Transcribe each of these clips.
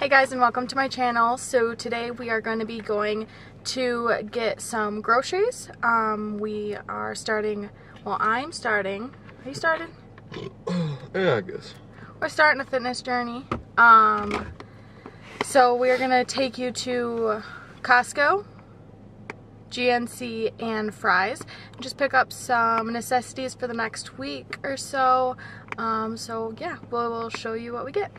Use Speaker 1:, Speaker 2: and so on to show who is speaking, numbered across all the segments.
Speaker 1: Hey guys, and welcome to my channel. So today we are going to be going to get some groceries. We are starting, well, I'm starting. Are you started?
Speaker 2: Yeah, I guess.
Speaker 1: We're starting a fitness journey. So we're going to take you to Costco, GNC, and Fry's. And just pick up some necessities for the next week or so. So yeah, we'll show you what we get.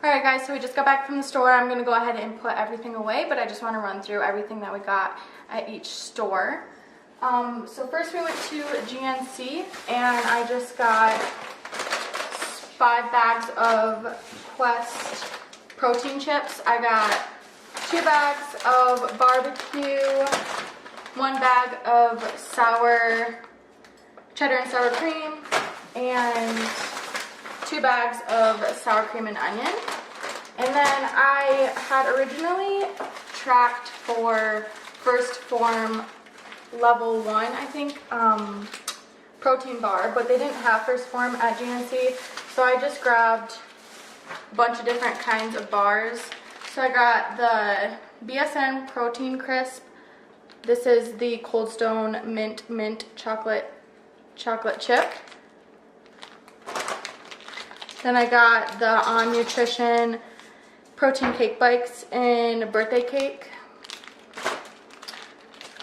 Speaker 1: Alright guys, so we just got back from the store. I'm going to go ahead and put everything away, but I just want to run through everything that we got at each store. So first we went to GNC, and I just got 5 bags of Quest protein chips. I got 2 bags of barbecue, 1 bag of cheddar and sour cream, and 2 bags of sour cream and onion. And then I had originally tracked for First Form level 1, I think, protein bar, but they didn't have First Form at GNC, so I just grabbed a bunch of different kinds of bars. So I got the BSN Protein Crisp. This is the Cold Stone Mint chocolate chip. Then I got the On Nutrition protein cake bites in birthday cake.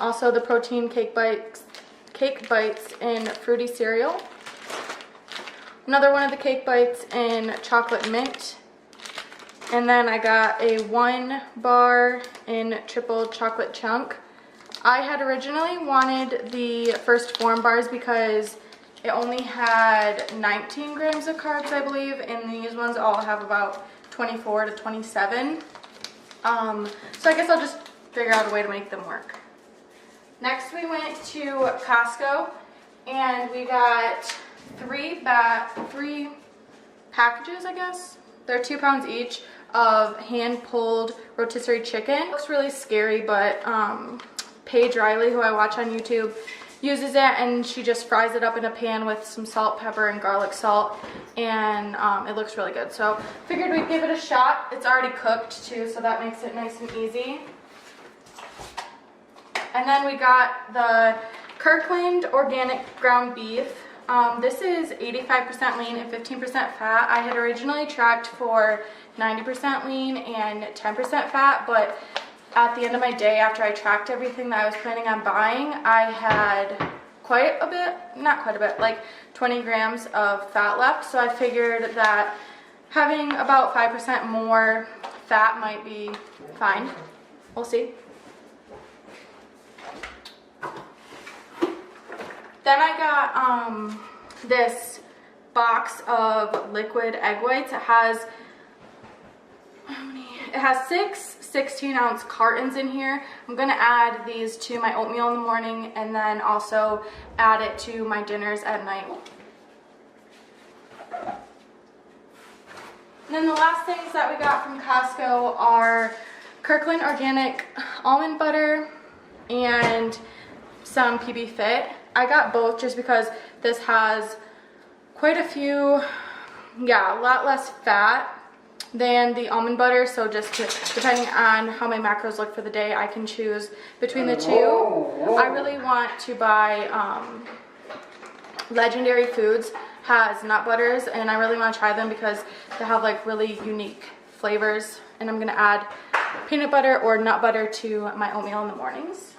Speaker 1: Also the protein cake bites in fruity cereal. Another one of the cake bites in chocolate mint. And then I got a 1 bar in triple chocolate chunk. I had originally wanted the first form bars because it only had 19 grams of carbs, I believe, and these ones all have about 24 to 27. So I guess I'll just figure out a way to make them work. Next we went to Costco and we got 3 packages, I guess. They're 2 pounds each of hand-pulled rotisserie chicken. It looks really scary, but Paige Reilly, who I watch on YouTube, uses it and she just fries it up in a pan with some salt, pepper, and garlic salt, and it looks really good. So figured we'd give it a shot. It's already cooked too, so that makes it nice and easy. And then we got the Kirkland organic ground beef. This is 85% lean and 15% fat. I had originally tracked for 90% lean and 10% fat, but at the end of my day, after I tracked everything that I was planning on buying, I had quite a bit, not quite a bit, like 20 grams of fat left. So I figured that having about 5% more fat might be fine. We'll see. Then I got this box of liquid egg whites. It has, it has 6 16-ounce cartons in here. I'm gonna add these to my oatmeal in the morning and then also add it to my dinners at night. And then the last things that we got from Costco are Kirkland organic almond butter and some PB Fit. I got both just because this has quite a few, a lot less fat than the almond butter, so just depending on how my macros look for the day, I can choose between the two. I really want to buy Legendary Foods has nut butters, and I really want to try them because they have like really unique flavors, and I'm gonna add peanut butter or nut butter to my oatmeal in the mornings.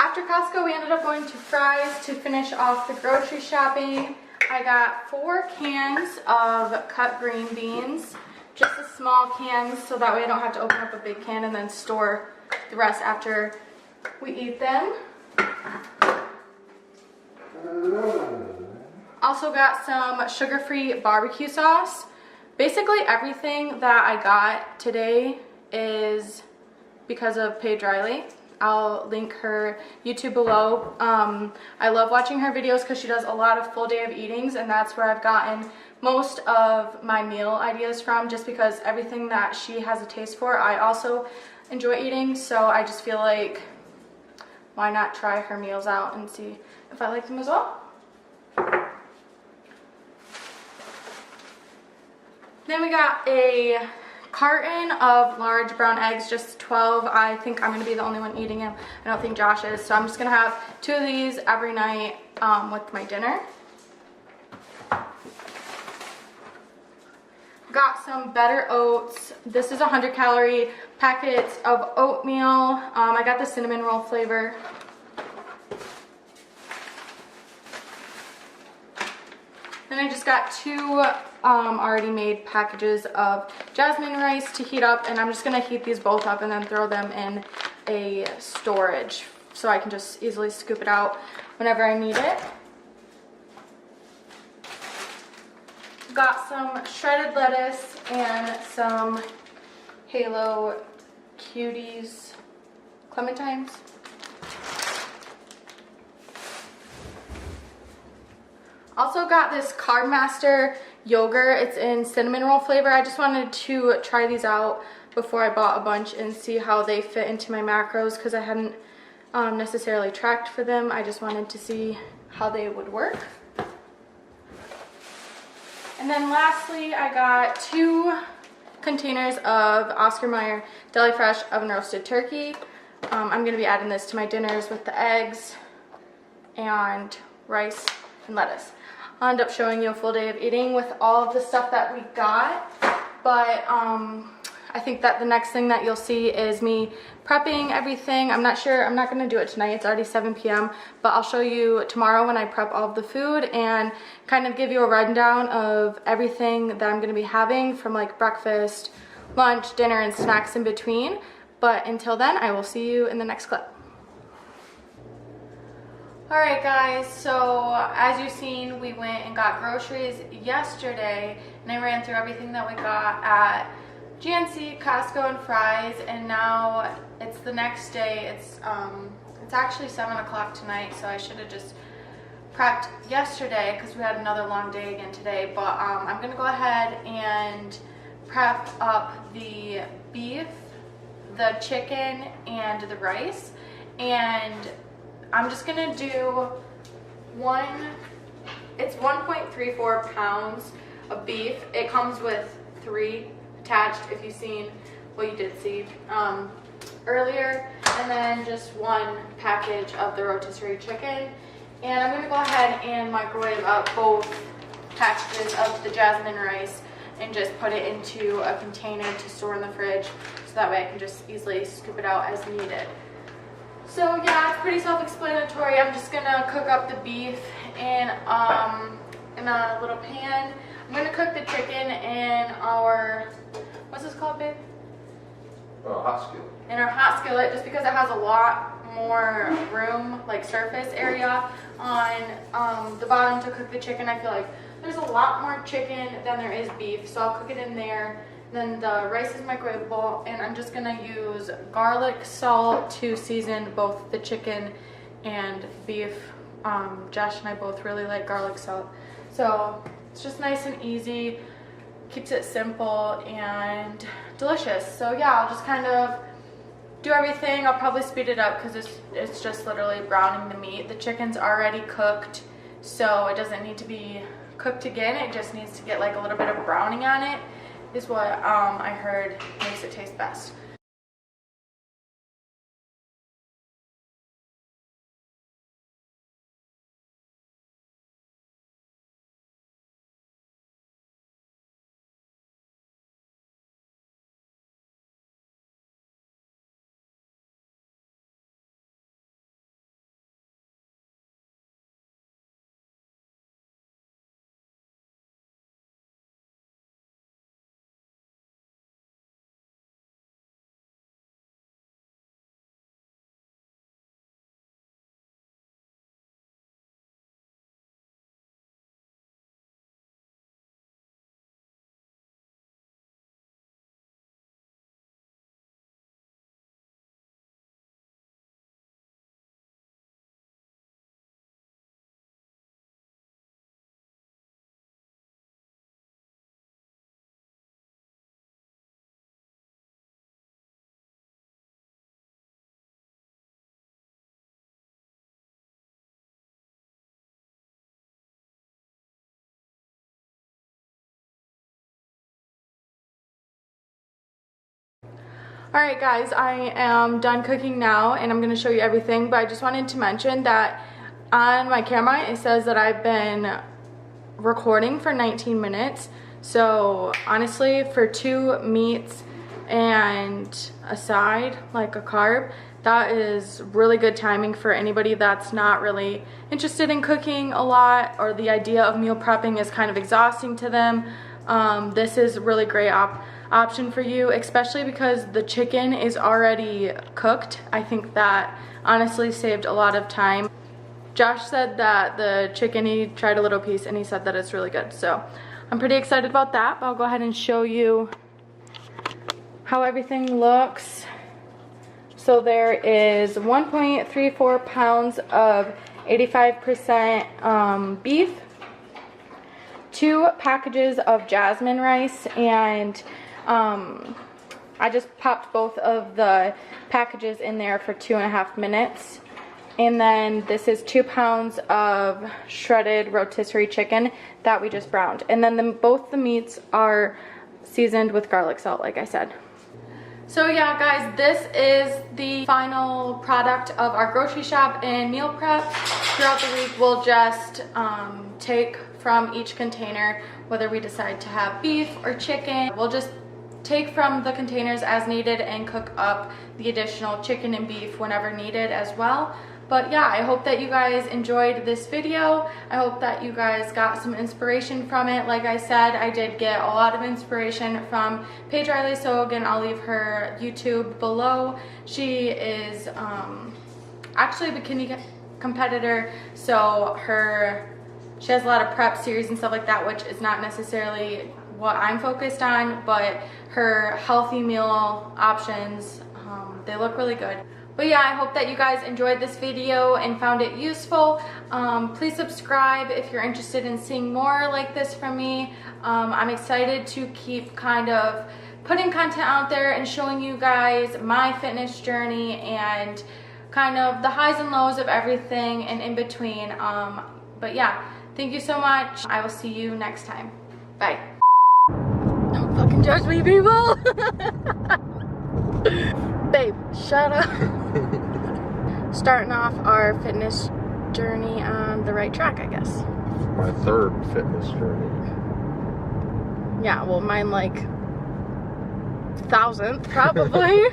Speaker 1: After Costco, we ended up going to Fry's to finish off the grocery shopping. I got 4 cans of cut green beans, just the small cans, so that way I don't have to open up a big can and then store the rest after we eat them. Also got some sugar-free barbecue sauce. Basically everything that I got today is because of Paige Reilly. I'll link her YouTube below. I love watching her videos because she does a lot of full day of eatings, and that's where I've gotten most of my meal ideas from, just because everything that she has a taste for I also enjoy eating. So I just feel like, why not try her meals out and see if I like them as well. Then we got a carton of large brown eggs, just 12. I think I'm going to be the only one eating them. I don't think Josh is, so I'm just going to have 2 of these every night with my dinner. Got some Better Oats. This is 100-calorie packets of oatmeal. I got the cinnamon roll flavor. Then I just got 2 already made packages of jasmine rice to heat up, and I'm just going to heat these both up and then throw them in a storage so I can just easily scoop it out whenever I need it. Got some shredded lettuce and some Halo Cuties clementines. Also got this Carb Master yogurt. It's in cinnamon roll flavor. I just wanted to try these out before I bought a bunch and see how they fit into my macros, because I hadn't necessarily tracked for them. I just wanted to see how they would work. And then lastly, I got 2 containers of Oscar Mayer Deli Fresh oven roasted turkey. I'm going to be adding this to my dinners with the eggs and rice and lettuce. I'll end up showing you a full day of eating with all of the stuff that we got, but I think that the next thing that you'll see is me prepping everything. I'm not sure, I'm not gonna do it tonight, it's already 7 p.m., but I'll show you tomorrow when I prep all of the food and kind of give you a rundown of everything that I'm gonna be having from like breakfast, lunch, dinner, and snacks in between. But until then, I will see you in the next clip. Alright guys, so as you've seen, we went and got groceries yesterday, and I ran through everything that we got at GNC, Costco, and Fry's, and now it's the next day. It's actually 7 o'clock tonight, so I should have just prepped yesterday because we had another long day again today, but I'm going to go ahead and prep up the beef, the chicken, and the rice, and I'm just gonna do it's 1.34 pounds of beef. It comes with 3 attached, if you've seen, well, you did see earlier, and then just 1 package of the rotisserie chicken. And I'm gonna go ahead and microwave up both packages of the jasmine rice and just put it into a container to store in the fridge, so that way I can just easily scoop it out as needed. So yeah, it's pretty self-explanatory. I'm just gonna cook up the beef in a little pan. I'm gonna cook the chicken in our, what's this called, babe?
Speaker 2: Hot skillet.
Speaker 1: In our hot skillet, just because it has a lot more room, like surface area on the bottom to cook the chicken. I feel like there's a lot more chicken than there is beef, so I'll cook it in there. Then the rice is microwavable, and I'm just gonna use garlic salt to season both the chicken and beef. Josh and I both really like garlic salt, so it's just nice and easy, keeps it simple and delicious. So yeah, I'll just kind of do everything. I'll probably speed it up because it's just literally browning the meat. The chicken's already cooked, so it doesn't need to be cooked again. It just needs to get like a little bit of browning on it, is what I heard makes it taste best. Alright guys, I am done cooking now, and I'm going to show you everything, but I just wanted to mention that on my camera it says that I've been recording for 19 minutes. So honestly, for 2 meats and a side, like a carb, that is really good timing for anybody that's not really interested in cooking a lot, or the idea of meal prepping is kind of exhausting to them. This is a really great option for you, especially because the chicken is already cooked. I think that honestly saved a lot of time. Josh said that the chicken, he tried a little piece and he said that it's really good. So I'm pretty excited about that, but I'll go ahead and show you how everything looks. So there is 1.34 pounds of 85% beef, 2 packages of jasmine rice, and I just popped both of the packages in there for 2.5 minutes. And then this is 2 pounds of shredded rotisserie chicken that we just browned. And then both the meats are seasoned with garlic salt, like I said. So yeah, guys, this is the final product of our grocery shop and meal prep. Throughout the week, we'll just take from each container, whether we decide to have beef or chicken. We'll just take from the containers as needed and cook up the additional chicken and beef whenever needed as well. But yeah, I hope that you guys enjoyed this video. I hope that you guys got some inspiration from it. Like I said, I did get a lot of inspiration from Paige Reilly, so again, I'll leave her YouTube below. She is actually a bikini competitor, so she has a lot of prep series and stuff like that, which is not necessarily what I'm focused on, but her healthy meal options, they look really good. But yeah, I hope that you guys enjoyed this video and found it useful. Please subscribe if you're interested in seeing more like this from me. I'm excited to keep kind of putting content out there and showing you guys my fitness journey and kind of the highs and lows of everything and in between. But yeah, thank you so much. I will see you next time. Bye. Don't fucking judge me, people. Babe, shut up. Starting off our fitness journey on the right track, I guess.
Speaker 2: My third fitness journey.
Speaker 1: Yeah, well, mine like 1000th probably.